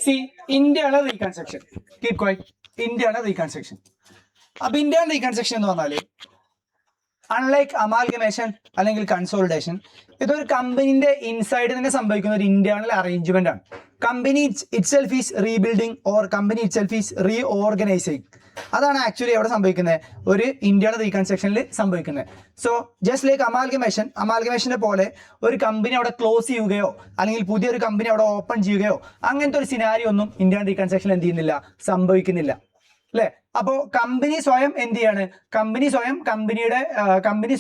C internal reconstruction. Keep quite. Internal reconstruction. അപ്പൊ internal reconstruction എന്ന് പറഞ്ഞാല് അൺലൈക്ക് അമാൽഗമേഷൻ അല്ലെങ്കിൽ കൺസോളിഡേഷൻ, ഇതൊരു കമ്പനിന്റെ ഇൻസൈഡ് തന്നെ സംഭവിക്കുന്ന ഒരു ഇന്റേണൽ അറേഞ്ച്മെന്റ് ആണ്. Company itself is rebuilding or company itself is reorganising. അതാണ് ആക്ച്വലി എവിടെ സംഭവിക്കുന്നത്, ഒരു ഇന്റേണൽ റീകൺസ്ട്രക്ഷനിൽ സംഭവിക്കുന്നത്. സോ ജസ്റ്റ് ലൈക്ക് അമാൽഗമേഷനെ പോലെ ഒരു കമ്പനി അവിടെ ക്ലോസ് ചെയ്യുകയോ അല്ലെങ്കിൽ പുതിയൊരു കമ്പനി അവിടെ ഓപ്പൺ ചെയ്യുകയോ അങ്ങനത്തെ ഒരു സിനാരിയോ ഒന്നും ഇന്റേണൽ റീകൺസ്ട്രക്ഷൻ എന്ത് ചെയ്യുന്നില്ല, സംഭവിക്കുന്നില്ല അല്ലെ. അപ്പോൾ കമ്പനി സ്വയം എന്ത് ചെയ്യാണ്, കമ്പനി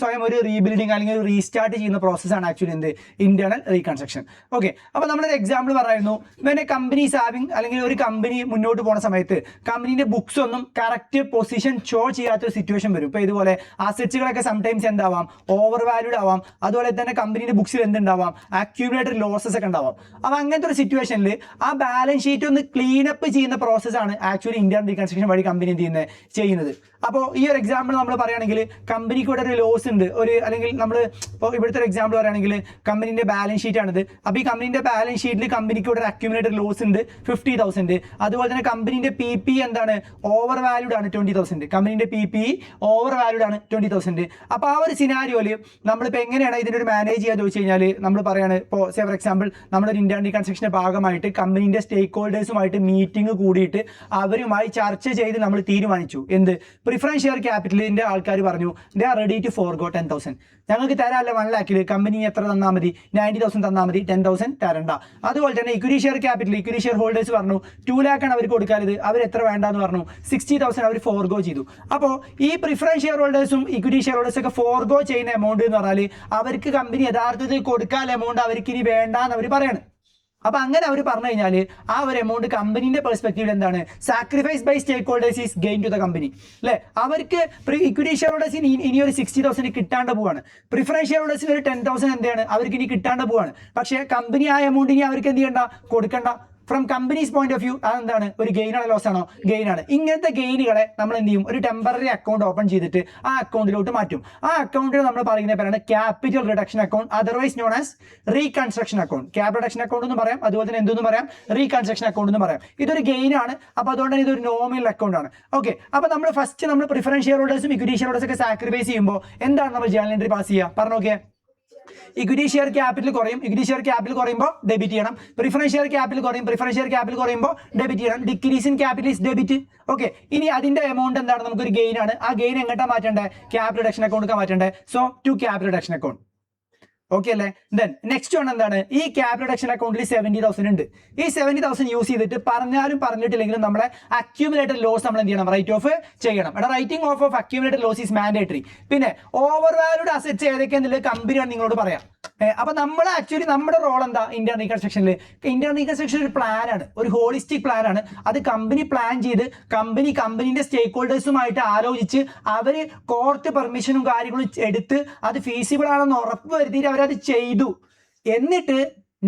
സ്വയം ഒരു റീബിൽഡിങ് അല്ലെങ്കിൽ ഒരു റീസ്റ്റാർട്ട് ചെയ്യുന്ന പ്രോസസ്സാണ് ആക്ച്വലി എന്ത്, ഇന്റേണൽ റീകൺസ്ട്രക്ഷൻ. ഓക്കെ, അപ്പോൾ നമ്മളൊരു എക്സാമ്പിൾ പറയായിരുന്നു, പിന്നെ കമ്പനി ഹാവിംഗ് അല്ലെങ്കിൽ ഒരു കമ്പനി മുന്നോട്ട് പോകുന്ന സമയത്ത് കമ്പനീന്റെ ബുക്സ് ഒന്നും കറക്റ്റ് പൊസിഷൻ ഷോ ചെയ്യാത്തൊരു സിറ്റുവേഷൻ വരും. ഇപ്പോൾ ഇതുപോലെ അസറ്റ്സുകളൊക്കെ സംടൈംസ് എന്താവാം, ഓവർ വാല്യൂഡ് ആവാം. അതുപോലെ തന്നെ കമ്പനീന്റെ ബുക്സിൽ എന്തുണ്ടാവാം, അക്യൂമുലേറ്റഡ് ലോസസ് ഒക്കെ ഉണ്ടാവാം. അപ്പോൾ അങ്ങനത്തെ ഒരു സിറ്റുവേഷനിൽ ആ ബാലൻസ് ഷീറ്റ് ഒന്ന് ക്ലീനപ്പ് ചെയ്യുന്ന പ്രോസസ്സാണ് ആക്ച്വലി ഇന്റേണൽ റീകൺസ്ട്രക്ഷൻ വഴി കമ്പനി ചെയ്യുന്നത്. അപ്പോൾ ഈ ഒരു എക്സാമ്പിൾ നമ്മൾ പറയുകയാണെങ്കിൽ കമ്പനിക്ക് ഇവിടെ ഒരു ലോസ് ഉണ്ട്, അല്ലെങ്കിൽ നമ്മൾ ഇപ്പോൾ ഇവിടുത്തെ ഒരു എക്സാമ്പിൾ പറയുകയാണെങ്കിൽ കമ്പനീന്റെ ബാലൻസ് ഷീറ്റ് ആണിത്. അപ്പോൾ ഈ കമ്പനീന്റെ ബാലൻസ് ഷീറ്റിൽ കമ്പനിക്ക് ഇവിടെ അക്യൂമുലേറ്റഡ് ലോസ് ഉണ്ട് 50,000. അതുപോലെ തന്നെ കമ്പനീന്റെ PPE എന്താണ്, ഓവർ വാല്യൂഡ് ആണ് 20,000. കമ്പനീന്റെ PPE ഓവർ വാല്യൂഡ് ആണ് 20,000. അപ്പോൾ ആ ഒരു സിനാരിയോയിൽ നമ്മളിപ്പോൾ എങ്ങനെയാണ് ഇതിൻ്റെ ഒരു മാനേജ് ചെയ്യാൻ ചോദിച്ചു കഴിഞ്ഞാൽ നമ്മൾ പറയാണ്, ഇപ്പോൾ ഫോർ എക്സാമ്പിൾ നമ്മളൊരു ഇന്റേണൽ റീകൺസ്ട്രക്ഷന്റെ ഭാഗമായിട്ട് കമ്പനീന്റെ സ്റ്റേക്ക് ഹോൾഡേഴ്സുമായിട്ട് മീറ്റിംഗ് കൂടിയിട്ട് അവരുമായി ചർച്ച ചെയ്ത് നമ്മൾ തീരുമാനിച്ചു എന്ത്, പ്രിഫറൻസ് ഷെയർ ക്യാപിറ്റലിന്റെ ആൾക്കാർ പറഞ്ഞു ദേ ആർ റെഡി ടു ഫോർഗോ 10,000. ഞങ്ങൾക്ക് തരാമല്ല 1 lakhൽ കമ്പനി എത്ര തന്നാൽ മതി, 90,000 തന്നാൽ മതി, 10,000 തരണ്ട. അതുപോലെ തന്നെ ഇക്വിറ്റി ഷെയർ ഹോൾഡേഴ്സ് പറഞ്ഞു 2 lakh ആണ് അവർ കൊടുക്കാനുള്ളത്, അവർ എത്ര വേണ്ടെന്ന് പറഞ്ഞു 60,000 അവർ ഫോർഗോ ചെയ്തു. അപ്പോൾ ഈ പ്രിഫറൻസ് ഷെയർ ഹോൾഡേഴ്സും ഇക്വിറ്റി ഷെയർ ഹോൾഡേഴ്സും ഒക്കെ ഫോർഗോ ചെയ്യുന്ന എമൗണ്ട് എന്ന് പറഞ്ഞാൽ അവർക്ക് കമ്പനി യഥാർത്ഥത്തിൽ കൊടുക്കാൻ എമൗണ്ട് അവർക്ക് ഇനി വേണ്ടാന്ന് അവർ പറയാണ്. അപ്പൊ അങ്ങനെ അവർ പറഞ്ഞു കഴിഞ്ഞാൽ ആ ഒരു എമൗണ്ട് കമ്പനീന്റെ പെർസ്പെക്റ്റീവിൽ എന്താണ്, sacrifice by stakeholders is gain to the company അല്ലെ. അവർക്ക് ഇക്വിറ്റി ഷെയർ ഹോൾഡേഴ്സിന് ഇനി ഒരു 60,000 കിട്ടാണ്ട് പോവാണ്, പ്രിഫറൻസ് ഷെയർ ഹോൾഡേഴ്സിന് ഒരു 10,000 എന്താണ് അവർക്ക് ഇനി കിട്ടാണ്ട് പോവാണ്. പക്ഷേ കമ്പനി ആ എമൗണ്ട് ഇനി അവർക്ക് എന്ത് ചെയ്യണ്ട, കൊടുക്കണ്ട. From companies point of view അതെന്താണ്, ഒരു ഗെയിൻ ആണോ ലോസ് ആണോ, ഗെയിൻ ആണ്. ഇങ്ങനത്തെ ഗെയിനുകളെ നമ്മൾ എന്ത് ചെയ്യും, ഒരു ടെമ്പററി അക്കൗണ്ട് ഓപ്പൺ ചെയ്തിട്ട് ആ അക്കൗണ്ടിലോട്ട് മാറ്റും. ആ അക്കൗണ്ടിൽ നമ്മൾ പറയുന്ന പേരാണ് capital reduction account, otherwise known as reconstruction account. Capital reduction account എന്ന് പറയാം, അതുപോലെ തന്നെ എന്തെന്ന് പറയാം, റീകൺസ്ട്രക്ഷൻ അക്കൗണ്ട് എന്ന് പറയാം. ഇതൊരു ഗെയിൻ ആണ്, അപ്പോൾ അതുകൊണ്ട് തന്നെ ഇതൊരു നോമിനൽ അക്കൗണ്ട് ആണ്. ഓക്കെ, അപ്പോൾ നമ്മൾ ഫസ്റ്റ് നമ്മൾ പ്രിഫറൻസ് ഷെയർ ഹോൾഡേഴ്സും ഇക്വിറ്റി ഷെയർ ഹോൾഡേഴ്സ് ഒക്കെ സാക്രിഫൈസ് ചെയ്യുമ്പോൾ എന്താണ് നമ്മൾ ജേണൽ എൻട്രി പാസ് ചെയ്യുക, പറഞ്ഞോക്കെ. ഇക്വിറ്റി ഷെയർ ക്യാപിറ്റൽ കുറയുമ്പോൾ ഡെബിറ്റ് ചെയ്യണം, പ്രിഫറൻസ് ഷെയർ ക്യാപിറ്റൽ കുറയുമ്പോൾ ഡെബിറ്റ് ചെയ്യണം, decrease in capital is debit. Okay, ഇനി അതിന്റെ എമൗണ്ട് എന്താണ്, നമുക്കൊരു ഗെയിൻ ആണ്. ആ ഗെയിൻ എങ്ങോട്ടാ മാറ്റേണ്ടത്, ക്യാപിറ്റൽ റിഡക്ഷൻ അക്കൗണ്ട് മാറ്റേണ്ടത്. So to capital reduction account. Okay അല്ലേ. ദെൻ നെക്സ്റ്റ് വൺ എന്താണ്, ഈ ക്യാപിറ്റൽ റിഡക്ഷൻ അക്കൗണ്ടിൽ 70,000 ഉണ്ട്. ഈ 70,000 യൂസ് ചെയ്തിട്ട് പറഞ്ഞിട്ടില്ലെങ്കിലും നമ്മളെ അക്യൂമുലേറ്റഡ് ലോസ് നമ്മൾ എന്ത് ചെയ്യണം, റൈറ്റ് ഓഫ് ചെയ്യണം. Writing off accumulated loss is mandatory. പിന്നെ ഓവർ വാല്യൂഡ് അസറ്റ്സ് ഏതൊക്കെയാണെന്നുള്ളത് കമ്പനിയാണ് നിങ്ങളോട് പറയാം. അപ്പൊ നമ്മൾ ആക്ച്വലി നമ്മുടെ റോൾ എന്താ ഇന്റേണൽ റീകൺസ്ട്രക്ഷനിൽ, ഇന്റേണൽ റീകൺസ്ട്രക്ഷൻ ഒരു പ്ലാൻ ആണ്, ഒരു ഹോളിസ്റ്റിക് പ്ലാൻ ആണ്. അത് കമ്പനി പ്ലാൻ ചെയ്ത് കമ്പനീന്റെ സ്റ്റേക്ക് ഹോൾഡേഴ്സുമായിട്ട് ആലോചിച്ച് അവര് കോർട്ട് പെർമിഷനും കാര്യങ്ങളും എടുത്ത് അത് ഫീസിബിൾ ആണെന്ന് ഉറപ്പ് വരുത്തിയിട്ട് അവരത് ചെയ്തു. എന്നിട്ട്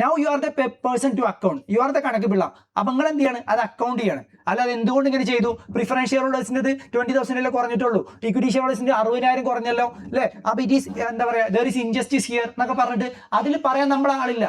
now you are the person to account, you are the കണക്ക് പിള്ള. അപ്പൊ നിങ്ങൾ എന്ത് ചെയ്യാണ്, അത് അക്കൗണ്ട് ചെയ്യാണ്. അല്ലാതെ എന്തുകൊണ്ട് ഇങ്ങനെ ചെയ്തു, പ്രിഫറൻസ് ഷെയർ ഹോൾഡേഴ്സിന്റെ 20,000 കുറഞ്ഞിട്ടുള്ളൂ, ഇക്വിറ്റി ഷെയർ ഹോൾഡേഴ്സിന്റെ 60,000 കുറഞ്ഞല്ലോ അല്ലെ. അപ്പൊ ഇറ്റ് ഈസ് എന്താ പറയാ, ദർ ഈസ് ഇൻജസ്റ്റിസ് ഹിയർ എന്നൊക്കെ പറഞ്ഞിട്ട് അതിൽ പറയാൻ നമ്മളെ ആളില്ല,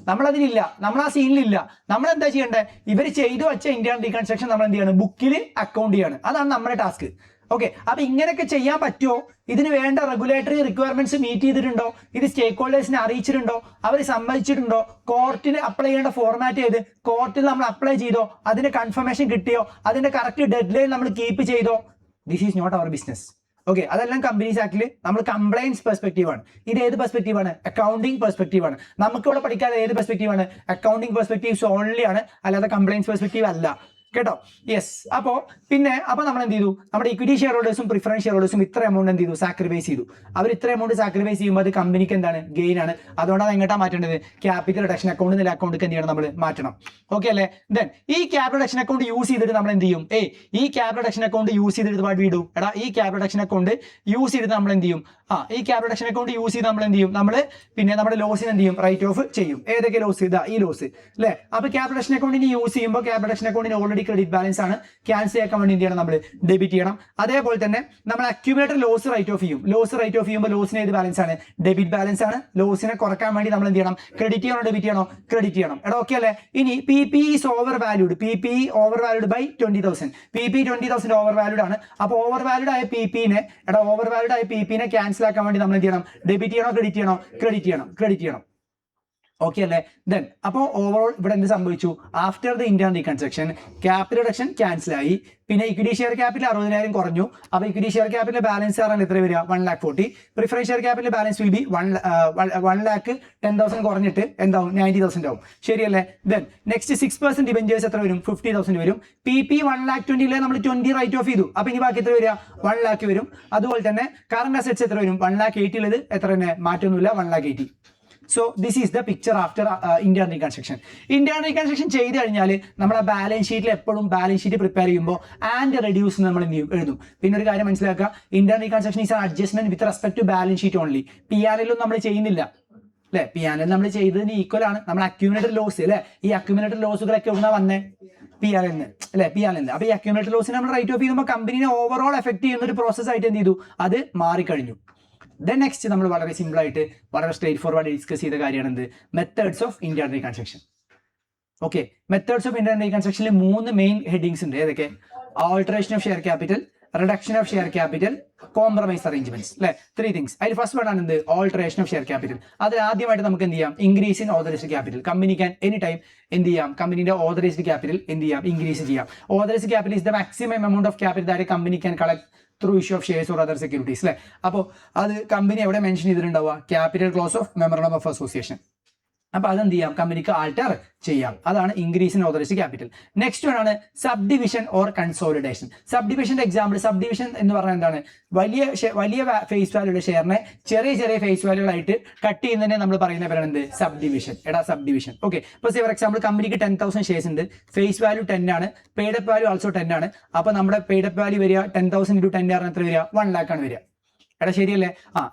നമ്മളതിലില്ല, നമ്മൾ ആ സീനിലില്ല. നമ്മൾ എന്താ ചെയ്യേണ്ടത്, ഇവർ ചെയ്തു വെച്ച ഇന്റേണൽ റീകൺസ്ട്രക്ഷൻ നമ്മൾ എന്ത് ചെയ്യാണ്, ബുക്കിൽ അക്കൗണ്ട് ചെയ്യാണ്. അതാണ് നമ്മുടെ ടാസ്ക്. ഓക്കെ, അപ്പൊ ഇങ്ങനെയൊക്കെ ചെയ്യാൻ പറ്റുമോ, ഇതിന് വേണ്ട റെഗുലേറ്ററി റിക്വയർമെന്റ്സ് മീറ്റ് ചെയ്തിട്ടുണ്ടോ, ഇത് സ്റ്റേക്ക് ഹോൾഡേഴ്സിനെ അറിയിച്ചിട്ടുണ്ടോ, അവർ സമ്മതിച്ചിട്ടുണ്ടോ, കോർട്ടിൽ അപ്ലൈ ചെയ്യേണ്ട ഫോർമാറ്റ് ചെയ്ത് കോർട്ടിൽ നമ്മൾ അപ്ലൈ ചെയ്തോ, അതിന്റെ കൺഫർമേഷൻ കിട്ടിയോ, അതിന്റെ കറക്റ്റ് ഡെഡ് ലൈൻ നമ്മൾ കീപ്പ് ചെയ്തോ. This is not our business. Okay, അതെല്ലാം കമ്പനീസ് ആക്ടിൽ നമ്മൾ കംപ്ലൈൻസ് പെർസ്പെക്റ്റീവ് ആണ്. ഇത് ഏത് പെർസ്പെക്റ്റീവ് ആണ്, അക്കൗണ്ടിങ് പെർസ്പെക്റ്റീവ് ആണ്. നമുക്കിവിടെ പഠിക്കാതെ ഏത് പെർസ്പെക്റ്റീവ് ആണ്, അക്കൗണ്ടിങ് പെർസ്പെക്റ്റീവ്സ് ഓൺലി ആണ്, അല്ലാതെ കംപ്ലൈൻസ് പെർസ്പെക്റ്റീവ് അല്ല. കേട്ടോ, യെസ്. അപ്പോൾ നമ്മൾ എന്ത് ചെയ്തു, നമ്മുടെ ഇക്വിറ്റി ഷെയർ ഹോൾഡേഴ്സും പ്രിഫറൻസ് ഷെയർ ഹോൾഡേഴ്സും ഇത്ര എമൗണ്ട് എന്ത് ചെയ്തു, സാക്രിഫൈസ് ചെയ്തു. അവർ ഇത്ര എമൗണ്ട് സാക്രിഫൈസ് ചെയ്യുമ്പോൾ അത് കമ്പനിക്ക് എന്താണ്, ഗെയിൻ ആണ്. അതുകൊണ്ടാണ് എങ്ങോട്ടാ മാറ്റേണ്ടത്, ക്യാപിറ്റൽ റിഡക്ഷൻ അക്കൗണ്ട് എന്നുള്ള അക്കൗണ്ടിക്ക് എന്ത് ചെയ്യണം, നമ്മൾ മാറ്റണം. ഓക്കെ അല്ലേ. ദെൻ ഈ ക്യാപിറ്റൽ റിഡക്ഷൻ അക്കൗണ്ട് യൂസ് ചെയ്തിട്ട് നമ്മൾ എന്ത് ചെയ്യും, ഈ ക്യാപിറ്റൽ റിഡക്ഷൻ അക്കൗണ്ട് യൂസ് ചെയ്തിട്ട് വാട്ട് വി ഡു, ഈ ക്യാപിറ്റൽ റിഡക്ഷൻ അക്കൗണ്ട് യൂസ് ചെയ്തിട്ട് നമ്മൾ എന്ത് ചെയ്യും, ഈ ക്യാപിറ്റൽ റിഡക്ഷൻ അക്കൗണ്ട് യൂസ് ചെയ്ത് നമ്മൾ എന്ത് ചെയ്യും, നമ്മൾ പിന്നെ നമ്മുടെ ലോസിന് എന്ത് ചെയ്യും, റൈറ്റ് ഓഫ് ചെയ്യും. ഏതൊക്കെ ലോസ്, ഈ ലോസ് അല്ലേ. അപ്പൊ ക്യാപിറ്റൽ റിഡക്ഷൻ അക്കൗണ്ടിന് യൂസ് ചെയ്യുമ്പോൾ ക്യാപിറ്റൽ റിഡക്ഷൻ അക്കൗണ്ടിന് ഓൾറെഡി ക്രെഡിറ്റ് ബാലൻസ് ആണ്. ക്യാൻസൽ ആക്കാൻ വേണ്ടി എന്ത് ചെയ്യണം, നമ്മൾ ഡെബിറ്റ് ചെയ്യണം. അതേപോലെ തന്നെ നമ്മൾ അക്യുമുലേറ്റർ ലോസ് റൈറ്റ് ഓഫ് ചെയ്യും. ലോസ് റൈറ്റ് ഓഫ് ചെയ്യുമ്പോൾ ലോസിന് ഏത് ബാലൻസ് ആണ്, ഡെബിറ്റ് ബാലൻസ് ആണ്. ലോസിനെ കുറക്കാൻ വേണ്ടി നമ്മൾ എന്ത് ചെയ്യണം, ക്രെഡിറ്റ് ചെയ്യണോ ഡെബിറ്റ് ചെയ്യണോ, ക്രെഡിറ്റ് ചെയ്യണം. എടാ ഓക്കെ അല്ലേ? ഇനി PP is over valued, PP over valued by 20,000. PP 20,000 over valued ആണ്. അപ്പോൾ ഓവർ വാല്യൂഡ് ആയ PP-നെ ഓവർ വാല്യൂഡ് ആയ PP-നെ ക്യാൻസൽ ആക്കാൻ വേണ്ടി നമ്മൾ എന്ത് ചെയ്യണം, ഡെബിറ്റ് ചെയ്യണോ ക്രെഡിറ്റ് ചെയ്യണോ, ക്രെഡിറ്റ് ചെയ്യണം, ക്രെഡിറ്റ് ചെയ്യണം. ഓക്കെ അല്ലേ? ദെൻ അപ്പോൾ ഓവറോൾ ഇവിടെ എന്ത് സംഭവിച്ചു, after the internal reconstruction capital reduction cancel ആയി. പിന്നെ ഇക്വിറ്റി ഷെയർ ക്യാപിറ്റൽ 60,000 കുറഞ്ഞു. അപ്പോൾ ഇക്വിറ്റി ഷെയർ ക്യാപിറ്റൽ ബാലൻസ് പറഞ്ഞാൽ എത്ര വരിക, 1,40,000. Preference share capital balance will be 1,10,000 കുറഞ്ഞിട്ട് എന്താവും, 90,000 ആവും. ശരിയല്ലേ? ദെൻ നെക്സ്റ്റ് 6% ഡിബെഞ്ചേഴ്സ് എത്ര വരും, 50,000 വരും. PP 1,20,000 നമ്മൾ 20 റൈറ്റ് ഓഫ് ചെയ്തു. അപ്പോൾ ഇനി ബാക്കി എത്ര വരിക, 1,00,000 വരും. അതുപോലെ തന്നെ കറന്റ് അസറ്റ്സ് എത്ര വരും, 1,80,000 ഉള്ളത് എത്ര തന്നെ, മാറ്റൊന്നുമില്ല, 1,80,000. So this is the picture after internal reconstruction. Internal reconstruction ചെയ്ത് കഴിഞ്ഞാൽ നമ്മുടെ ബാലൻസ് ഷീറ്റിൽ എപ്പോഴും ബാലൻസ് ഷീറ്റ് പ്രിപ്പയർ ചെയ്യുമ്പോൾ ആൻഡ് റെഡ്യൂസ് നമ്മൾ എന്ത് ചെയ്യും, എഴുതും. പിന്നെ ഒരു കാര്യം മനസ്സിലാക്കുക, internal reconstruction is adjustment with respect to balance sheet only. പിആർഎല്ലും നമ്മൾ ചെയ്യുന്നില്ല അല്ലെ, പിആർഎൽ നമ്മൾ ചെയ്തതിന് ഈക്വൽ ആണ്. നമ്മൾ അക്യൂമുലേറ്റഡ് ലോസ് അല്ലെ, ഈ അക്യൂമുലേറ്റഡ് ലോസുകളൊക്കെ എവിടെ വന്നേ, പിആർഎൽ അല്ലെ, പിആർഎൽ. അപ്പൊ ഈ അക്യൂമുലേറ്റഡ് ലോസിന് നമ്മൾ റൈറ്റ് ഓഫ് ചെയ്യുമ്പോൾ കമ്പനിനെ ഓവറോൾ എഫക്ട് ചെയ്യുന്ന ഒരു പ്രോസസ് ആയിട്ട് എന്ത് ചെയ്തു, അത് മാറിക്കഴിഞ്ഞു. ദെൻ നെക്സ്റ്റ് നമ്മൾ വളരെ സിമ്പിൾ ആയിട്ട് വളരെ സ്ട്രേറ്റ് ഫോർവേഡ് ഡിസ്കസ് ചെയ്ത കാര്യമാണ് എന്ത്, methods of internal reconstruction. Okay, methods of internal റീകൺസ്ട്രക്ഷനിൽ 3 മെയിൻ ഹെഡിങ്സ് ഉണ്ട്. ഏതൊക്കെ, alteration of share capital, reduction of share capital, compromise arrangements അല്ലെ, 3 തിങ്സ്. അതിൽ ഫസ്റ്റ് വൺ ആണ് എന്ത്, ആൾട്ടറേഷൻ ഓഫ് ഷെയർ ക്യാപിറ്റൽ. അതിൽ ആദ്യമായിട്ട് നമുക്ക് എന്ത് ചെയ്യാം, increase in authorised capital. Company can any time എന്ത് ചെയ്യാം, കമ്പനിയുടെ ഓതറൈസ്ഡ് ക്യാപിറ്റൽ എന്ത് ചെയ്യാം, ഇൻക്രീസ് ചെയ്യാം. Authorised capital is the maximum amount of capital that company can collect through issue of shares or other securities അല്ലെ. അപ്പോൾ അത് കമ്പനി എവിടെ മെൻഷൻ ചെയ്തിട്ടുണ്ടാവുക, capital clause of memorandum of association. അപ്പൊ അതെന്ത് ചെയ്യാം, കമ്പനിക്ക് ആൾട്ടർ ചെയ്യാം. അതാണ് increase in authorised capital. Next ആണ് sub division or consolidation. Sub ഡിവിഷന്റെ എക്സാമ്പിൾ, സബ് ഡിവിഷൻ എന്ന് പറഞ്ഞാൽ എന്താണ്, വലിയ ഫേസ് വാല്യൂയുടെ ഷെയറിനെ ചെറിയ ചെറിയ ഫേസ് വാല്യൂകളായിട്ട് കട്ട് ചെയ്യുന്നതിനെ നമ്മൾ പറയുന്ന പേരാണ് എന്ത്, sub division. Sub division. Okay, ഇപ്പോൾ ഫോർ എക്സാമ്പിൾ കമ്പനിക്ക് 10,000 ഷെയർസ് ഉണ്ട്, ഫേസ് വാല്യൂ 10 ആണ്, പെയ്ഡ് അപ്പ് വാല്യൂ ആൾസോ 10 ആണ്. അപ്പൊ നമ്മുടെ പെയ്ഡ് അപ്പ് വാല്യൂ വരിക 10,000 × 10 എത്ര വരിക, 1 lakh ആണ് വരിക. ശരിയല്ലേ?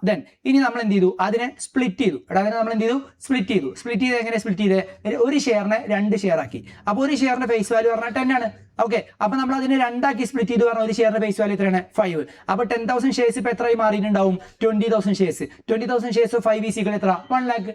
ദെൻ ഇനി നമ്മൾ എന്ത് ചെയ്തു, അതിനെ സ്പ്ലിറ്റ് ചെയ്തു. അതിനെ നമ്മൾ എന്ത് ചെയ്തു, സ്പ്ലിറ്റ് ചെയ്തു. സ്പ്ലിറ്റ് ചെയ്ത് എങ്ങനെ സ്പ്ലിറ്റ് ചെയ്ത്, ഒരു ഷെയറിനെ 2 ഷെയർ ആക്കി. അപ്പോൾ ഒരു ഷെയറിന്റെ ഫേസ് വാല്യൂ പറഞ്ഞാൽ 10 ആണ്. ഓക്കെ, അപ്പൊ നമ്മൾ അതിനെ 2 ആക്കി സ്പ്ലിറ്റ് ചെയ്ത് പറഞ്ഞാൽ ഒരു ഷെയറിന്റെ ഫേസ് വാല്യൂ എത്രയാണ്, 5. അപ്പൊ 10,000 ഷെയർസ് ഇപ്പൊ എത്രയായി മാറിയിട്ടുണ്ടാവും, 20,000 ഷെയർസ്. 20,000 ഷെയർസ് 5 ഈസ് ഈക്വൽ എത്ര, 1 lakh.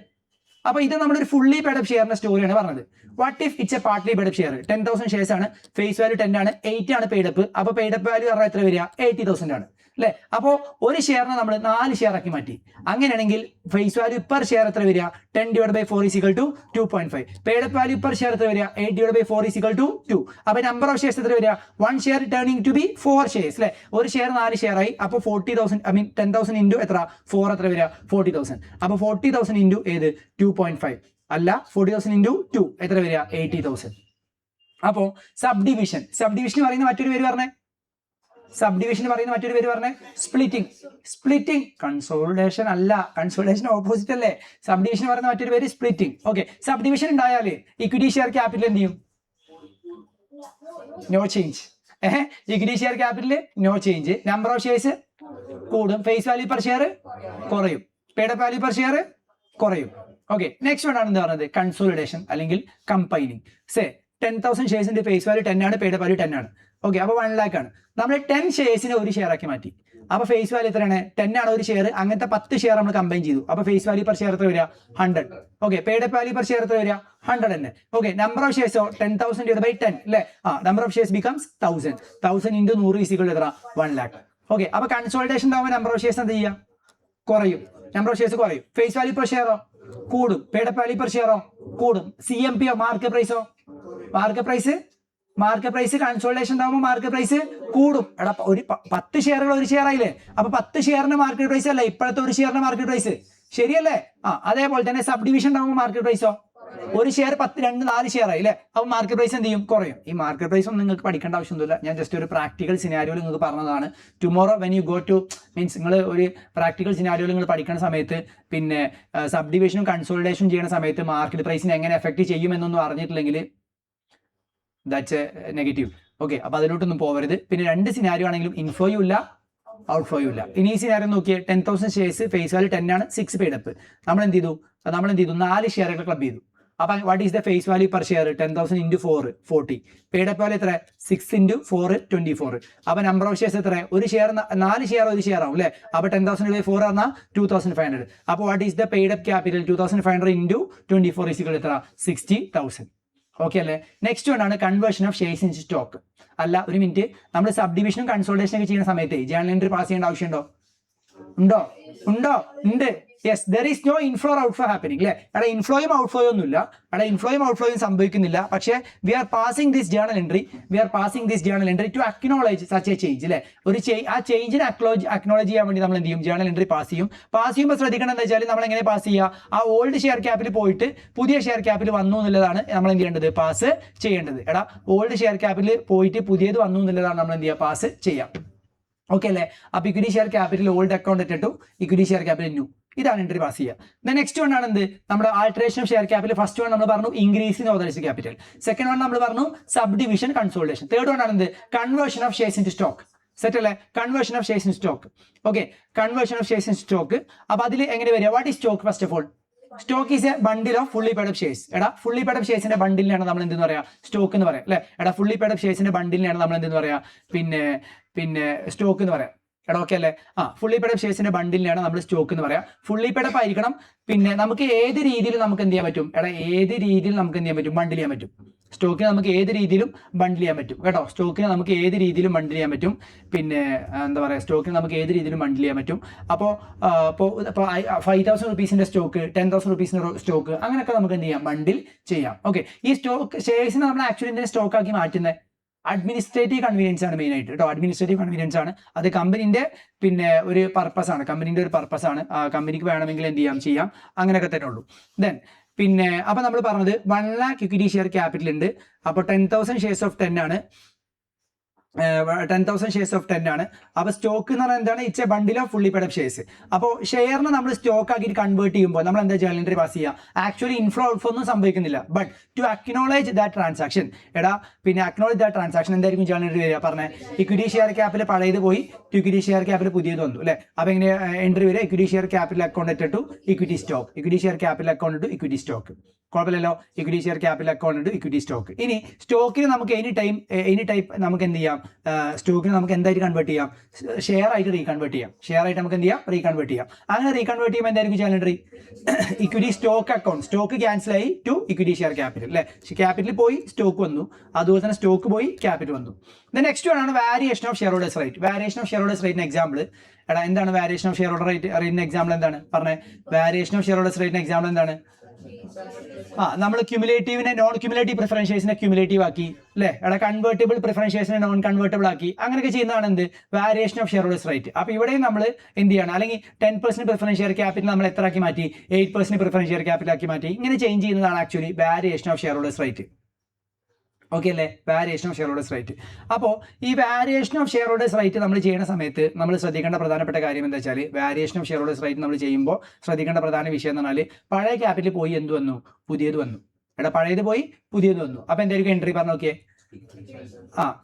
അപ്പൊ ഇത് നമ്മളൊരു ഫുള്ളി പെയ്ഡ് അപ്പ് ഷെയറിന്റെ സ്റ്റോറിയാണ് പറഞ്ഞത്. What if it's A partly paid up share, 10,000 shares ആണ്, ഫേസ് വാല്യൂ 10 ആണ്, 8 ആണ് പെയ്ഡ് അപ്പ്. അപ്പൊ പെയ്ഡ് അപ്പ് വാല്യൂ പറഞ്ഞാൽ എത്ര വരിക, 80,000 ആണ് അല്ലെ. അപ്പോ ഒരു ഷെയറിനെ നമ്മൾ 4 ഷെയർ ആക്കി മാറ്റി. അങ്ങനെയാണെങ്കിൽ ഫേസ് വാല്യൂ പെർ ഷെയർ എത്ര വരിക, 10/4 is equal to 2.5. Paid up value per share എത്ര വരിക, 8/4 ഈസ് ഈക്വൽ ടു 2. അപ്പൊ നമ്പർ ഓഫ് ഷെയർസ് എത്ര വരിക, 1 share turning to be 4 shares അല്ലെ. ഒരു ഷെയർ 4 ഷെയർ ആയി. അപ്പൊ 40,000 10,000 ഇൻറ്റു എത്ര, 4 എത്ര വരിക, 40,000. അപ്പൊ 40,000 ഇൻറ്റു ഏത്, 2.5 അല്ല, 40,000 ഇൻറ്റു 2 എത്ര വരിക, 80,000. അപ്പോ സബ് ഡിവിഷൻ, സബ് ഡിവിഷൻ പറയുന്ന മറ്റൊരു പേര് പറഞ്ഞേ, സബ് ഡിവിഷൻ പറയുന്ന മറ്റൊരു പേര് പറഞ്ഞേ, സ്പ്ലിറ്റിംഗ്. സ്പ്ലിറ്റിംഗ്, കൺസോളിഡേഷൻ അല്ല, കൺസോളിഡേഷൻ ഓപ്പോസിറ്റ് അല്ലേ. സബ് ഡിവിഷൻ പറയുന്ന മറ്റൊരു പേര് സ്പ്ലിറ്റിംഗ്. ഓക്കെ, സബ് ഡിവിഷൻ ഉണ്ടായാല് ഇക്വിറ്റി ഷെയർ ക്യാപിറ്റൽ എന്ത് ചെയ്യും, no change. Equity share capital no change. Number of shares കൂടും, ഫേസ് വാല്യൂ പെർ ഷെയർ കുറയും, paid up value per share കുറയും. ഓക്കെ, നെക്സ്റ്റ് വൺ ആണ് എന്താ പറയുന്നത്, കൺസോളിഡേഷൻ അല്ലെങ്കിൽ കമ്പൈനിങ്. സേ 10,000 ഷെയർസിന്റെ ഫേസ് വാല്യൂ 10 ആണ്, പെയ്ഡ് അപ്പ് വാല്യൂ 10 ആണ്. ഓക്കെ, അപ്പൊ 1 lakh ആണ്. നമ്മൾ 10 ഷെയർസിനെ ഒരു ഷെയർ ആക്കി മാറ്റി. അപ്പൊ ഫേസ് വാല്യൂ എത്രയാണ്, 10 ആണ് ഒരു ഷെയർ. അങ്ങനത്തെ 10 ഷെയർ നമ്മൾ കമ്പൈൻ ചെയ്തു. അപ്പൊ ഫേസ് വാല്യൂ പെർ ഷെയർ എത്ര വരിക, 100. Okay, paid up value per share എത്ര വരിക, 100 തന്നെ. ഓക്കെ, നമ്പർ ഓഫ് ഷെയർസോ 10,000/10 അല്ലേ. Number of shares becomes 1,000. 1,000 × 100 is equal എത്ര, 1 lakh. ഓക്കെ, അപ്പൊ കൺസോളിഡേഷൻ ആവുമ്പോൾ നമ്പർ ഓഫ് ഷെയർസ് എന്ത് ചെയ്യുക, കുറയും. നമ്പർ ഓഫ് ഷെയർസ് കുറയും. ഫേസ് വാല്യൂ പെർ ഷെയറോ കൂടും, പെയ്ഡ് അപ്പ് വാല്യൂ പെർ ഷെയറോ കൂടും. CMP മാർക്കറ്റ് പ്രൈസോ, മാർക്കറ്റ് പ്രൈസ് കൺസോളിഡേഷൻ ഉണ്ടാകുമ്പോൾ മാർക്കറ്റ് പ്രൈസ് കൂടും. ഒരു 10 ഷെയറുകൾ ഒരു ഷെയർ ആയില്ലേ. അപ്പൊ 10 ഷെയറിന്റെ മാർക്കറ്റ് പ്രൈസ് അല്ല ഇപ്പോഴത്തെ ഒരു ഷെയറിന്റെ മാർക്കറ്റ് പ്രൈസ്. ശരിയല്ലേ? അതേപോലെ തന്നെ സബ് ഡിവിഷൻ ഉണ്ടാകുമ്പോൾ മാർക്കറ്റ് പ്രൈസോ, ഒരു ഷെയർ 10, 2, 4 ഷെയർ ആയില്ലേ. അപ്പൊ മാർക്കറ്റ് പ്രൈസ് എന്ത് ചെയ്യും, കുറയും. ഈ മാർക്കറ്റ് പ്രൈസ് ഒന്നും നിങ്ങൾക്ക് പഠിക്കേണ്ട ആവശ്യമൊന്നുമില്ല. ഞാൻ ജസ്റ്റ് ഒരു പ്രാക്ടിക്കൽ സിനാരിയോയിൽ നിങ്ങൾക്ക് പറഞ്ഞതാണ്. Tomorrow when you go to means നിങ്ങൾ ഒരു പ്രാക്ടിക്കൽ സിനാരിയോയിൽ നിങ്ങൾ പഠിക്കുന്ന സമയത്ത് പിന്നെ സബ് ഡിവിഷനും കൺസോളിഡേഷനും ചെയ്യുന്ന സമയത്ത് മാർക്കറ്റ് പ്രൈസിനെ എങ്ങനെ എഫക്ട് ചെയ്യുമെന്നൊന്നും അറിഞ്ഞിട്ടില്ലെങ്കിൽ ദാറ്റ്സ് എ നെഗറ്റീവ്. ഓക്കെ, അപ്പൊ അതിലോട്ടൊന്നും പോകരുത്. പിന്നെ 2 സിനാരിയോ ആണെങ്കിലും ഇൻഫോയും ഇല്ല ഔട്ട്ഫ്ലോയും ഇല്ല. ഇനി ഈ സിനാരിയോ നോക്കിയേ, 10,000 ഷെയർസ് ഫേസ് വാല്യൂ 10 ആണ്, 6 പെയ്ഡ് അപ്പ്. നമ്മൾ എന്ത് ചെയ്തു 4 ഷെയറുകൾ ക്ലബ് ചെയ്തു. അപ്പൊ what is the face value per share 10,000 into 4 40. Paid up value എത്ര 6 into 4 24. അപ്പൊ നമ്പർ ഓഫ് ഷെയർസ് എത്ര ഒരു ഷെയർ 4 ഷെയർ ഒരു ഷെയർ ആവും അല്ലെ. അപ്പൊ 10,000 by 4 പറഞ്ഞാൽ 2,500. അപ്പൊ what is the paid up capital 2,500 into 24 equal എത്ര 60,000. ഓക്കെ അല്ലേ. നെക്സ്റ്റ് വൺ ആണ് conversion of shares in stock. അല്ല ഒരു മിനിറ്റ്, നമ്മൾ സബ് ഡിവിഷനും കൺസോൾട്ടേഷനും ഒക്കെ ചെയ്യുന്ന സമയത്ത് ജേണൽ എൻട്രി പാസ് ചെയ്യേണ്ട ആവശ്യമുണ്ടോ? ഉണ്ട്. Yes, there is no inflow outflow happening അല്ലെ. അവിടെ ഇൻഫ്ലോയും ഔട്ട്ഫ്ലോയും ഒന്നുമില്ല, അവിടെ ഇൻഫ്ലോയും ഔട്ട്ഫ്ലോയും സംഭവിക്കുന്നില്ല. പക്ഷേ we are passing this journal entry to acknowledge such a change അല്ലെ. ആ ചേഞ്ചിനെ അക്നോളജ് ചെയ്യാൻ വേണ്ടി നമ്മൾ എന്ത് ചെയ്യും, ജേണൽ എൻട്രി പാസ് ചെയ്യുമ്പോൾ ശ്രദ്ധിക്കണം എന്താ വെച്ചാൽ നമ്മൾ എങ്ങനെ പാസ് ചെയ്യുക, ആ ഓൾഡ് ഷെയർ ക്യാപിറ്റൽ പോയിട്ട് പുതിയ ഷെയർ ക്യാപിറ്റൽ വന്നു എന്നുള്ളതാണ് നമ്മൾ എന്ത് ചെയ്യേണ്ടത്, പാസ് ചെയ്യേണ്ടത്. ഓൾഡ് ഷെയർ ക്യാപിറ്റൽ പോയിട്ട് പുതിയത് വന്നു എന്നുള്ളതാണ് നമ്മൾ എന്ത് ചെയ്യുക, പാസ് ചെയ്യാം. ഓക്കെ അല്ലേ. അപ്പൊ equity share capital old account ഇട്ടിട്ടു ഇക്വിറ്റി ഷെയർ ക്യാപിറ്റൽ ന്യൂ, ഇതാണ് എൻട്രി പാസ് ചെയ്യുക. നെക്സ്റ്റ് വൺ ആണ് എന്ത്, നമ്മുടെ alteration of share capital. First one നമ്മൾ പറഞ്ഞു increase in authorised capital. Second one നമ്മൾ പറഞ്ഞു sub division consultation. Third one ആണ് എന്ത്, conversion of shares in stock. Set അല്ലേ, conversion of shares in stock. Okay, conversion of shares in stock. അപ്പൊ അതിൽ എങ്ങനെ വരിക, what is stock? First of all stock is a bundle of fully paid up shares. Fully paid up ഷെയർസിന്റെ ബണ്ടിലാണ് നമ്മൾ എന്തെന്ന് പറയാ, സ്റ്റോക്ക് എന്ന് പറയാം അല്ലെ. ഫുള്ളി പെയ്ഡ് അപ്പ് ഷെയർസിന്റെ ബണ്ടിലാണ് നമ്മൾ എന്തെന്ന് പറയാ, പിന്നെ സ്റ്റോക്ക് എന്ന് പറയാം. ഓക്കെ അല്ലേ. ഫുള്ളി പെയ്ഡ് അപ്പ് ഷെയർസിന്റെ ബണ്ടിലാണ് നമ്മൾ സ്റ്റോക്ക് എന്ന് പറയാം. ഫുള്ളി പെയ്ഡ് അപ്പ് ആയിരിക്കണം. പിന്നെ നമുക്ക് ഏത് രീതിയിൽ നമുക്ക് എന്ത് ചെയ്യാൻ പറ്റും, ഏത് രീതിയിൽ നമുക്ക് എന്ത് ചെയ്യാൻ പറ്റും, ബണ്ടിൽ ചെയ്യാൻ പറ്റും. സ്റ്റോക്കിനെ നമുക്ക് ഏത് രീതിയിലും ബണ്ടിൽ ചെയ്യാൻ പറ്റും കേട്ടോ. സ്റ്റോക്കിനെ നമുക്ക് ഏത് രീതിയിലും ബണ്ടിൽ ചെയ്യാൻ പറ്റും. പിന്നെ എന്താ പറയുക, സ്റ്റോക്കിനെ നമുക്ക് ഏത് രീതിയിലും ബണ്ടിൽ ചെയ്യാൻ പറ്റും. അപ്പോൾ 5,000 റുപ്പീസിന്റെ സ്റ്റോക്ക്, 10,000 റുപ്പീസിന്റെ സ്റ്റോക്ക്, അങ്ങനെയൊക്കെ നമുക്ക് എന്ത് ചെയ്യാം, ബണ്ടിൽ ചെയ്യാം. ഓക്കെ, ഈ സ്റ്റോക്ക് ഷെയർസിനെ നമ്മൾ ആക്ച്വലി എന്തിനാ സ്റ്റോക്ക് ആക്കി മാറ്റുന്നത്, അഡ്മിനിസ്ട്രേറ്റീവ് കൺവീനിയൻസ് ആണ് മെയിൻ ആയിട്ട് കേട്ടോ. അഡ്മിനിസ്ട്രേറ്റീവ് കൺവീനിയൻസ് ആണ് അത്, കമ്പനിന്റെ പിന്നെ ഒരു പർപ്പസ് ആണ്, കമ്പനിക്ക് വേണമെങ്കിൽ എന്ത് ചെയ്യാം, അങ്ങനെയൊക്കെ തന്നെ ഉള്ളൂ. ദെൻ പിന്നെ അപ്പൊ നമ്മൾ പറഞ്ഞത് 1 lakh ഇക്വിറ്റി ഷെയർ ക്യാപിറ്റൽ ഉണ്ട്. അപ്പോൾ 10,000 ഷെയർസ് ഓഫ് 10 ആണ്. 10,000 ഷെയർസ് ഓഫ് 10 ആണ്. അപ്പൊ സ്റ്റോക്ക് എന്ന് പറഞ്ഞാൽ എന്താണ്, it's a bundle of fully paid up shares. അപ്പോൾ ഷെയറിനെ നമ്മൾ സ്റ്റോക്ക് ആക്കിയിട്ട് കൺവേർട്ട് ചെയ്യുമ്പോൾ നമ്മൾ എന്താ ജേണൽ എൻട്രി പാസ് ചെയ്യുക. ആക്ച്വലി ഇൻഫ്ലോ ഔട്ട്ഫ്ലോ ഒന്നും സംഭവിക്കുന്നില്ല, but to acknowledge that transaction. പിന്നെ അക്നോളജ് ദാറ്റ് ട്രാൻസാക്ഷൻ എന്തായിരിക്കും ജേണൽ എൻട്രി വരിക, പറഞ്ഞേ ഇക്വിറ്റി ഷെയർ ക്യാപിറ്റൽ പഴയത് പോയി ഇക്വിറ്റി ഷെയർ ക്യാപിറ്റൽ പുതിയത് വന്നു അല്ലെ. അപ്പൊ എങ്ങനെ എൻട്രി വരിക, equity share capital account to equity stock, equity share capital account to equity stock. കുഴപ്പമില്ലല്ലോ, equity share capital account to equity stock. ഇനി സ്റ്റോക്കിന് നമുക്ക് എനി ടൈപ്പ് നമുക്ക് എന്ത് ചെയ്യാം, സ്റ്റോക്കിന് നമുക്ക് എന്തായിട്ട് കൺവേർട്ട് ചെയ്യാം, ഷെയർ ആയിട്ട് റീകൺവേർട്ട് ചെയ്യാം. നമുക്ക് എന്ത് ചെയ്യാം, റീകൺവേർട്ട് ചെയ്യാം. അങ്ങനെ റീകൺവേർട്ട് ചെയ്യുമ്പോൾ എന്തായിരിക്കും journal entry, equity stock account, stock cancel ആയി ടു ഇക്വിറ്റി ഷെയർ ക്യാപിറ്റൽ അല്ലെ. ക്യാപിറ്റൽ പോയി സ്റ്റോക്ക് വന്നു, അതുപോലെ തന്നെ സ്റ്റോക്ക് പോയി ക്യാപിറ്റൽ വന്നു. നെക്സ്റ്റ് വൺ ആണ് variation of share holders rate. Variation of share holders റേറ്റിന് എക്സാമ്പിൾ എന്താണ്, വാരിയേഷൻ ഓഫ് ഷെയർ ഹോൾഡർ റേറ്റിന് എക്സാമ്പിൾ എന്താണ് പറഞ്ഞേ, വാരിയേഷൻ ഓഫ് ഷെയർ ഹോൾഡേഴ്സ് റേറ്റിന് എക്സാമ്പിൾ എന്താണ്, നമ്മൾ ക്യുമുലേറ്റീവിനെ നോൺ ക്യുമുലേറ്റീവ് പ്രിഫറൻഷ്യസിനെ ക്യുമുലേറ്റീവ് ആക്കി അല്ലെ. കൺവേർട്ടബിൾ പ്രിഫറൻഷ്യസിനെ നോൺ കൺവേർട്ടബിൾ ആക്കി, അങ്ങനെയൊക്കെ ചെയ്യുന്നതാണ് എന്ത്, variation of share holders rate. അപ്പൊ ഇവിടെയും നമ്മൾ എന്ത് ചെയ്യണം, അല്ലെങ്കിൽ 10% പ്രിഫറൻസ് ഷെയർ ക്യാപിറ്റൽ നമ്മൾ എത്ര ആക്കി മാറ്റി, 8% പ്രിഫറൻസ് ഷെയർ ക്യാപിറ്റൽ ആക്കി മാറ്റി. ഇങ്ങനെ ചേഞ്ച് ചെയ്യുന്നതാണ് actually variation of share holders rate. Okay അല്ലേ, variation of share holders rate. അപ്പോൾ ഈ variation of share holders rate നമ്മൾ ചെയ്യുന്ന സമയത്ത് നമ്മൾ ശ്രദ്ധിക്കേണ്ട പ്രധാനപ്പെട്ട കാര്യം എന്താ വെച്ചാൽ, variation of share holders rate നമ്മൾ ചെയ്യുമ്പോൾ ശ്രദ്ധിക്കേണ്ട പ്രധാന വിഷയം എന്ന് പറഞ്ഞാൽ, പഴയ ക്യാപിറ്റൽ പോയി എന്ത് വന്നു, പുതിയത് വന്നു. പഴയത് പോയി പുതിയത് വന്നു. അപ്പൊ എന്തായിരിക്കും എൻട്രി പറഞ്ഞു നോക്കിയേ,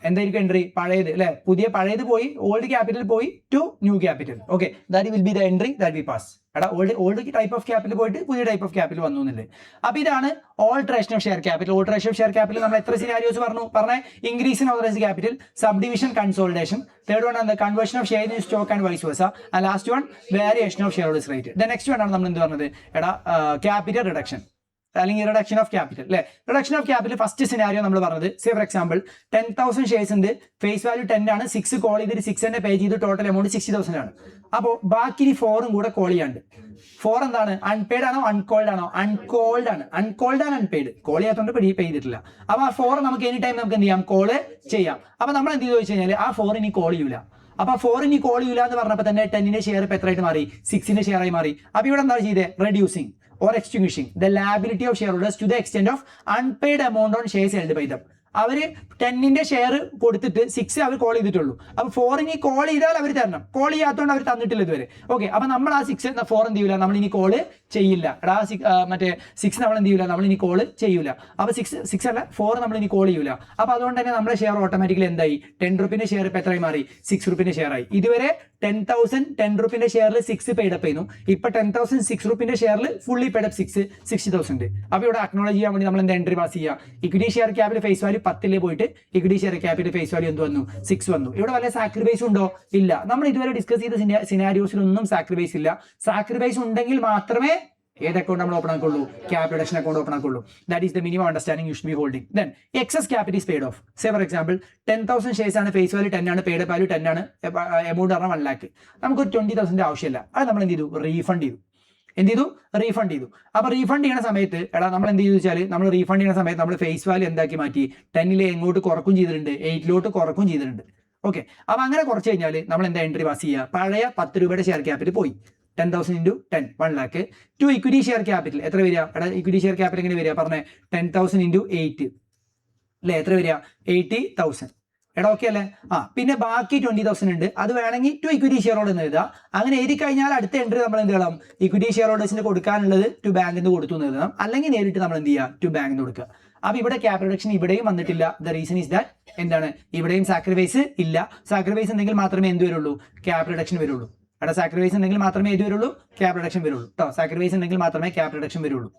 എന്തായിരിക്കും എൻട്രി, പഴയത് അല്ലെ, പഴയത് പോയി ഓൾഡ് ക്യാപിറ്റൽ പോയി to new capital. Okay, that will be the entry that we pass. Old type of capital പോയിട്ട് പുതിയ ടൈപ്പ് ഓഫ് ക്യാപിറ്റൽ വന്നു എന്നല്ലേ. അപ്പൊ ഇതാണ് alteration of share capital. Alteration of share capital നമ്മൾ എത്ര സിനാരിയോസ് പറഞ്ഞ increase in authorised capital, sub division consolidation, third one ആണ് conversion of share in stock and vice versa, and last one variation of share holders rate. Next one ആണ് നമ്മൾ എന്ത് പറഞ്ഞത്, capital reduction അല്ലെങ്കിൽ reduction of capital അല്ലെ. Reduction of capital first scenario നമ്മൾ പറഞ്ഞത്, say for example 10,000 shares ഉണ്ട്, face value 10 ആണ്, 6 കോൾ ചെയ്തിട്ട് 6 തന്നെ പേ ചെയ്ത് ടോട്ടൽ എമൗണ്ട് 60,000 ആണ്. അപ്പോൾ ബാക്കി 4 കൂടെ കോൾ ചെയ്യാണ്ട്. 4 എന്താണ്, അൺപെയ്ഡ് ആണോ അൺകോൾഡ് ആണോ, അൺകോൾഡ് ആണ്. അൺകോൾഡ് ആൻഡ് അൺപെയ്ഡ്, കോൾ ചെയ്യാത്തതുകൊണ്ട് പേ ചെയ്തിട്ടില്ല. അപ്പൊ ആ 4 നമുക്ക് എനി ടൈം നമുക്ക് എന്ത് ചെയ്യാം, കോള് ചെയ്യാം. അപ്പൊ നമ്മൾ എന്ത് ചോദിച്ചു കഴിഞ്ഞാൽ ആ 4 ഇനി കോൾ ചെയ്യൂല. അപ്പൊ 4 ഇനി കോൾ ചെയ്യൂല എന്ന് പറഞ്ഞപ്പോൾ തന്നെ 10ന്റെ ഷെയർ ഇപ്പൊ എത്രയായിട്ട് മാറി, 6ന്റെ ഷെയർ ആയി മാറി. അപ്പൊ ഇവിടെ എന്താ ചെയ്തത്, reducing or extinguishing the liability of shareholders to the extent of unpaid amount on shares held by them. അവര് 10ന്റെ ഷെയർ കൊടുത്തിട്ട് 6 അവർ കോൾ ചെയ്തിട്ടുള്ളൂ. അപ്പൊ 4 ഇനി കോൾ ചെയ്താൽ അവർ തരണം, കോൾ ചെയ്യാത്തതുകൊണ്ട് അവർ തന്നിട്ടില്ല ഇതുവരെ. ഓക്കെ, അപ്പൊ നമ്മൾ ആ 4 എന്ത് ചെയ്യൂല, നമ്മൾ ഇനി കോള് ചെയ്യില്ല. മറ്റേ 6 നമ്മൾ എന്ത് ചെയ്യൂല, നമ്മൾ ഇനി കോള് ചെയ്യൂല. അപ്പൊ 6 അല്ല 4 നമ്മൾ ഇനി കോൾ ചെയ്യൂല. അപ്പൊ അതുകൊണ്ട് തന്നെ നമ്മുടെ ഷെയർ ഓട്ടോമാറ്റിക്കലി എന്തായി, 10 റുപ്പീന്റെ ഷെയർ ഇപ്പൊ എത്രയായി മാറി, 6 റുപ്പീന്റെ ഷെയർ ആയി. ഇതുവരെ 10,000 10 ഷെയറിൽ 6 പെയ്ഡ് അപ്പ് ചെയ്യുന്നു. ഇപ്പൊ 10,000 6 ഷെയറിൽ ഫുള്ളി പെയ്ഡ് അപ്പ് 60,000. അപ്പൊ ഇവിടെ അക്നോളജ് ചെയ്യാൻ വേണ്ടി നമ്മൾ എന്താ എൻട്രി പാസ് ചെയ്യുക? Equity share capital face value 10 പോയിട്ട് equity share capital face value എന്ത് വന്നു? 6 വന്നു. ഇവിടെ വല്ല സാക്രിഫൈസ് ഉണ്ടോ? ഇല്ല. നമ്മൾ ഇതുവരെ ഡിസ്കസ് ചെയ്ത സിനാരിയോസിലൊന്നും സാക്രിഫൈസ് ഇല്ല. സാക്രിഫൈസ് ഉണ്ടെങ്കിൽ മാത്രമേ ഏത് അക്കൗണ്ട് നമ്മൾ ഓപ്പൺ ആക്കുള്ളൂ? ക്യാപിറ്റൽ റിഡക്ഷൻ അക്കൗണ്ട് ഓപ്പൺ ആക്കുള്ളൂ. That is the minimum understanding you should be holding. Then excess capital is paid off. Say for example 10,000 shares ആണ്, ഫേസ് വാല്യൂ 10 ആണ്, പെയ്ഡ് വാല്യൂ 10 ആണ്, എമൗണ്ട് പറഞ്ഞാൽ 1 lakh. നമുക്ക് 20,000 ആവശ്യമില്ല. അത് നമ്മൾ എന്ത് ചെയ്തു? റീഫണ്ട് ചെയ്തു. അപ്പൊ റീഫണ്ട് ചെയ്യുന്ന സമയത്ത് നമ്മൾ എന്ത് ചെയ്തു വെച്ചാൽ, നമ്മൾ റീഫണ്ട് ചെയ്യുന്ന സമയത്ത് നമ്മൾ ഫേസ് വാല്യൂ എന്താക്കി മാറ്റി? 10 എങ്ങോട്ട് കുറക്കും ചെയ്തിട്ടുണ്ട്? 8 കുറക്കും ചെയ്തിട്ടുണ്ട്. ഓക്കെ, അപ്പൊ അങ്ങനെ കുറച്ച് കഴിഞ്ഞാൽ നമ്മൾ എന്താ എൻട്രി പാസ് ചെയ്യുക? പഴയ 10 രൂപയുടെ ഷെയർ ക്യാപിറ്റൽ പോയി. 10,000 into 10 1 lakh. To equity share capital എത്ര വരിക? ഇക്വിറ്റി ഷെയർ ക്യാപിറ്റൽ എങ്ങനെ വരിക? പറഞ്ഞേ 10,000 into 8 അല്ലെ? എത്ര വരിക? 80,000. ഓക്കെ അല്ലേ? പിന്നെ ബാക്കി 20,000 ഉണ്ട്. അത് വേണമെങ്കിൽ ടു ഇക്വിറ്റി ഷെയർ ഹോൾഡർ എന്ന് എഴുതാം. അങ്ങനെ എഴുതി കഴിഞ്ഞാൽ അടുത്ത എൻട്രി നമ്മൾ എന്ത് ചെയ്യണം? ഇക്വിറ്റി ഷെയർ ഹോൾഡേഴ്സിന് കൊടുക്കാനുള്ളത് ടു ബാങ്കിൽ നിന്ന് കൊടുത്തു എന്ന് എഴുതണം. അല്ലെങ്കിൽ നേരിട്ട് നമ്മൾ എന്ത് ചെയ്യുക? ടു ബാങ്കിൽ നിന്ന് കൊടുക്കുക. അപ്പൊ ഇവിടെ ക്യാപിറ്റൽ റിഡക്ഷൻ ഇവിടെയും വന്നിട്ടില്ല. ദ റീസൺ ഈസ് ദാറ്റ് എന്താണ്? ഇവിടെയും സാക്രിഫൈസ് ഇല്ല. സാക്രിഫൈസ് ഉണ്ടെങ്കിൽ മാത്രമേ എന്ത് വരുള്ളൂ? ക്യാപിറ്റൽ റിഡക്ഷൻ വരുള്ളൂ. സാക്രിഫൈസ് ഉണ്ടെങ്കിൽ മാത്രമേ ഏത് വരുള്ളൂ? ക്യാപിറ്റൽ റിഡക്ഷൻ വരുള്ളൂ കേട്ടോ. സാക്രിഫൈസ് ഉണ്ടെങ്കിൽ മാത്രമേ ക്യാപിറ്റൽ റിഡക്ഷൻ വരുള്ളൂ.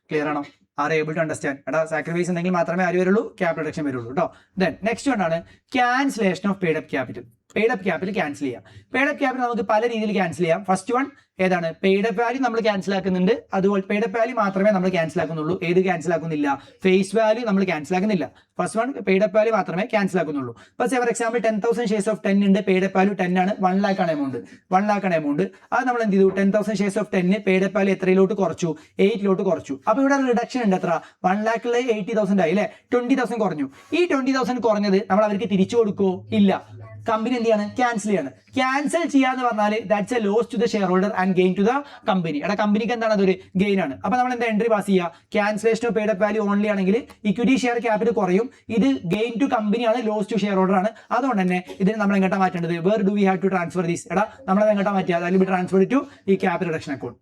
ക്ലിയർ ആണോ? Are able to understand? Sacrifice ഉണ്ടെങ്കിൽ മാത്രമേ ആര് വരുള്ളൂ? ക്യാപിറ്റൽ റിഡക്ഷൻ വരുള്ളൂ കേട്ടോ. ദെൻ നെക്സ്റ്റ് വൺ ആണ് cancellation of paid up capital. Paid up capital cancel ചെയ്യാം. പെയ്ഡ് അപ്പ് ക്യാപിറ്റൽ നമുക്ക് പല രീതിയിൽ ക്യാൻസൽ ചെയ്യാം. ഫസ്റ്റ് വൺ ഏതാണ്? പെയ്ഡ് അപ്പ് വാല്യൂ നമ്മൾ ക്യാൻസൽ ആക്കുന്നുണ്ട്. അതുപോലെ പെയ്ഡ് അപ്പ് വാല്യൂ മാത്രമേ നമ്മൾ ക്യാൻസൽ ആക്കുന്നുള്ളൂ. ഏത് ക്യാൻസൽ ആക്കുന്നില്ല? ഫേസ് വാല്യൂ നമ്മൾ ക്യാൻസൽ ആക്കുന്നില്ല. First one paid up value മാത്രമേ ക്യാൻസൽ ആക്കുന്നുള്ളൂ. ഫോർ എക്സാമ്പിൾ 10,000 ഷെയർസ് ഓഫ് 10 ഉണ്ട്, പെയ്ഡ് അപ്പ് വാല്യൂ 10 ആണ്, 1 lakh ആണ് എമൗണ്ട്. 1 lakh ആണ് എമൗണ്ട്. അത് നമ്മൾ എന്ത് ചെയ്തു? 10,000 shares of 10 paid up value എത്രയിലോട്ട് കുറച്ചു? 8 കുറച്ചു. അപ്പൊ ഇവിടെ റിഡക്ഷൻ ഉണ്ട്. എത്ര? 1 lakh 80,000 ആയി അല്ലെ? 20,000 കുറഞ്ഞു. ഈ 20,000 കുറഞ്ഞത് നമ്മൾ അവർക്ക് തിരിച്ചു കൊടുക്കുമോ? ഇല്ല. കമ്പനി എന്ത് ചെയ്യാണ്? ക്യാൻസൽ ചെയ്യാണ്. ക്യാൻസൽ ചെയ്യാന്ന് പറഞ്ഞാൽ that's a loss to the share holder and gain to the company. കമ്പനിക്ക് എന്താണ്? അതൊരു ഗെയിൻ ആണ്. അപ്പൊ നമ്മൾ എന്താ എൻട്രി പാസ് ചെയ്യുക? Cancellation of paid up value only ആണെങ്കിൽ ഇക്വിറ്റി ഷെയർ ക്യാപിറ്റൽ കുറയും. ഇത് ഗെയിൻ ടു കമ്പനിയാണ്, ലോസ് ടു ഷെയർ ഹോൾഡർ ആണ്. അതുകൊണ്ട് തന്നെ ഇതിന് നമ്മൾ എങ്ങോട്ടാ മാറ്റേണ്ടത്? Where do we have to transfer this? നമ്മൾ എങ്ങോട്ടാ മാറ്റുക? അതിൽ ബി ട്രാൻസ്ഫർ ടു ഈ ക്യാപിറ്റൽ റിഡക്ഷൻ അക്കൗണ്ട്.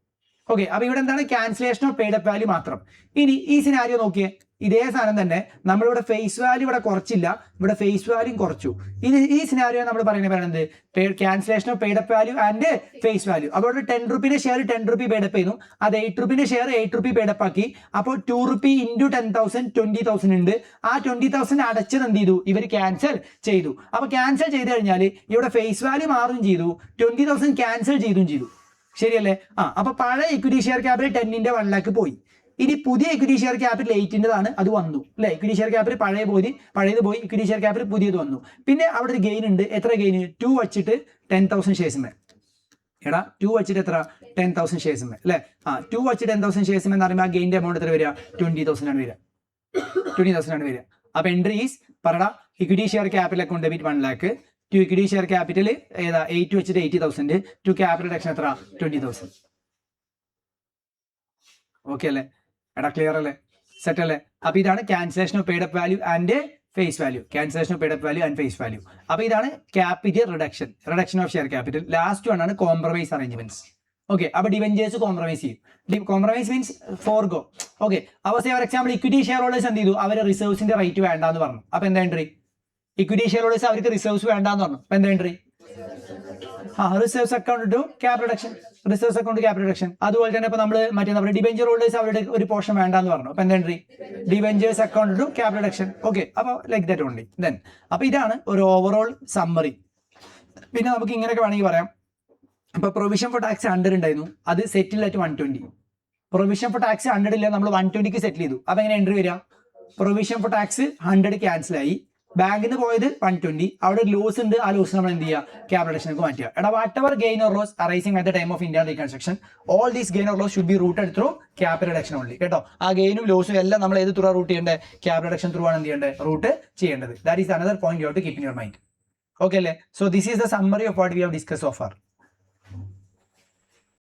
ഓക്കെ, അപ്പൊ ഇവിടെ എന്താണ്? Cancellation of paid up value മാത്രം. ഇനി ഈ സിനാരിയോ നോക്കിയേ. ഇതേ സാധനം തന്നെ നമ്മളിവിടെ ഫേസ് വാല്യൂ ഇവിടെ കുറച്ചില്ല, ഇവിടെ ഫേസ് വാല്യൂ കുറച്ചു. ഈ സിനാരിയോ നമ്മൾ പറയുന്നത് cancellation of paid up value and face value. അപ്പോൾ ഇവിടെ 10 രൂപയുടെ ഷെയർ 10 രൂപ പെയ്ഡ് അപ്പ് ചെയ്യുന്നു. അത് 8 രൂപയുടെ ഷെയർ 8 രൂപ പെയ്ഡ് അപ്പ് ആക്കി. അപ്പോൾ 2 രൂപ ഇൻറ്റു 10,000 20,000 ഉണ്ട്. ആ 20,000 അടച്ചത് എന്ത് ചെയ്തു? ഇവർ ക്യാൻസൽ ചെയ്തു. അപ്പൊ ക്യാൻസൽ ചെയ്ത് കഴിഞ്ഞാൽ ഇവിടെ ഫേസ് വാല്യൂ മാറുകയും ചെയ്തു, 20,000 ക്യാൻസൽ ചെയ്തു. ശരിയല്ലേ? അപ്പൊ പഴയ ഇക്വിറ്റി ഷെയർ ക്യാപിറ്റൽ 10 1 lakh പോയി. ഇനി പുതിയ ഇക്വിറ്റി ഷെയർ ക്യാപിറ്റൽ 8 അത് വന്നു അല്ലെ? ഇക്വിറ്റി ഷെയർ ക്യാപിറ്റൽ പഴയത് പോയി, ഇക്വിറ്റി ഷെയർ ക്യാപിറ്റൽ പുതിയത് വന്നു. പിന്നെ അവിടെ ഒരു ഗെയിൻ ഉണ്ട്. എത്ര ഗെയിൻ? 2 വച്ചിട്ട് 10,000 ഷെയർസ്. 2 വച്ചിട്ട് എത്ര? 10,000 ഷെയർസ് അല്ലെ? 2 വച്ചിട്ട് 10,000 ഷെയർസ് എന്ന് പറയുമ്പോൾ ആ ഗെയിൻ്റെ എമൗണ്ട് എത്ര വരിക? 20,000 ആണ് വരിക. 20,000 ആണ് വരിക. അപ്പൊ entry is equity share capital account debit 1 lakh. To equity share capital ഏതാ? 8 വെച്ചിട്ട് 80,000. ടു ക്യാപിറ്റൽ റിഡക്ഷൻ എത്ര? 20,000. ഓക്കെ അല്ലേ? ക്ലിയർ അല്ലേ? സെറ്റ് അല്ലേ? അപ്പൊ ഇതാണ് cancellation of paid up value and face value. Cancellation of paid up value and face value. അപ്പൊ ഇതാണ് capital reduction of share capital. Last one ആണ് കോംപ്രമൈസ് അറേഞ്ച്മെന്റ്സ്. ഓക്കെ, അപ്പൊ ഡിവെഞ്ചേഴ്സ് കോംപ്രമൈസ് ചെയ്യും. Compromise means forgo. ഓക്കെ, അപ്പൊ for example equity share holders എന്ത് ചെയ്തു? അവരെ റിസർവ്സിന്റെ റൈറ്റ് വേണ്ടാന്ന് പറഞ്ഞു. അപ്പൊ എന്താ എൻട്രി? ഇക്വിറ്റി ഷെയർ ഹോൾഡേഴ്സ് അവർക്ക് റിസർവ്സ് വേണ്ടാന്ന് പറഞ്ഞു. അപ്പൊ എന്താ entry? Reserves account to capital reduction. Reserves account capital reduction. അതുപോലെ തന്നെ ഇപ്പൊ നമ്മൾ നമ്മുടെ ഡിബെഞ്ചർ ഹോൾഡേഴ്സ് അവരുടെ ഒരു പോർഷൻ വേണ്ടാന്ന് പറഞ്ഞു. അപ്പൊ എന്താ entry? Debentures account to capital reduction. Okay, അപ്പൊ ലൈക്ക് ദാറ്റ് ഓൺലി. ദെൻ അപ്പൊ ഇതാണ് ഒരു ഓവറോൾ സമ്മറി. പിന്നെ നമുക്ക് ഇങ്ങനെയൊക്കെ വേണമെങ്കിൽ പറയാം. ഇപ്പൊ പ്രൊവിഷൻ ഫോർ ടാക്സ് 100 ഉണ്ടായിരുന്നു, അത് സെറ്റിൽ അറ്റ് 120. പ്രൊവിഷൻ ഫോർ ടാക്സ് 100 ഇല്ല, നമ്മൾ 120ക്ക് സെറ്റിൽ ചെയ്തു. അപ്പൊ എങ്ങനെ എൻട്രി വരിക? പ്രൊവിഷൻ ഫോർ ടാക്സ് 100 ക്യാൻസൽ ആയി, ബാങ്കിൽ നിന്ന് പോയത് 120. അവിടെ ഒരു ലോസ് ഉണ്ട്. ആ ലോസ് നമ്മൾ എന്ത് ചെയ്യുക? ക്യാപിറ്റൽ റിഡക്ഷനിലേക്ക് മാറ്റുക. Whatever gain or loss arising at the time of Indian reconstruction, all these gain or loss should be routed through capital reduction only. കേട്ടോ, ആ ഗെയിനും ലോസും എല്ലാം നമ്മൾ ഏത് ത്രൂ റൂട്ട് ചെയ്യേണ്ടത്? ക്യാപിറ്റൽ റിഡക്ഷൻ ത്രൂ ആണ് എന്ത് ചെയ്യേണ്ടത്? റൂട്ട് ചെയ്യേണ്ടത്. That is another point you have to keep in your mind. Okay അല്ലേ? So this is the summary of what we have discuss so far.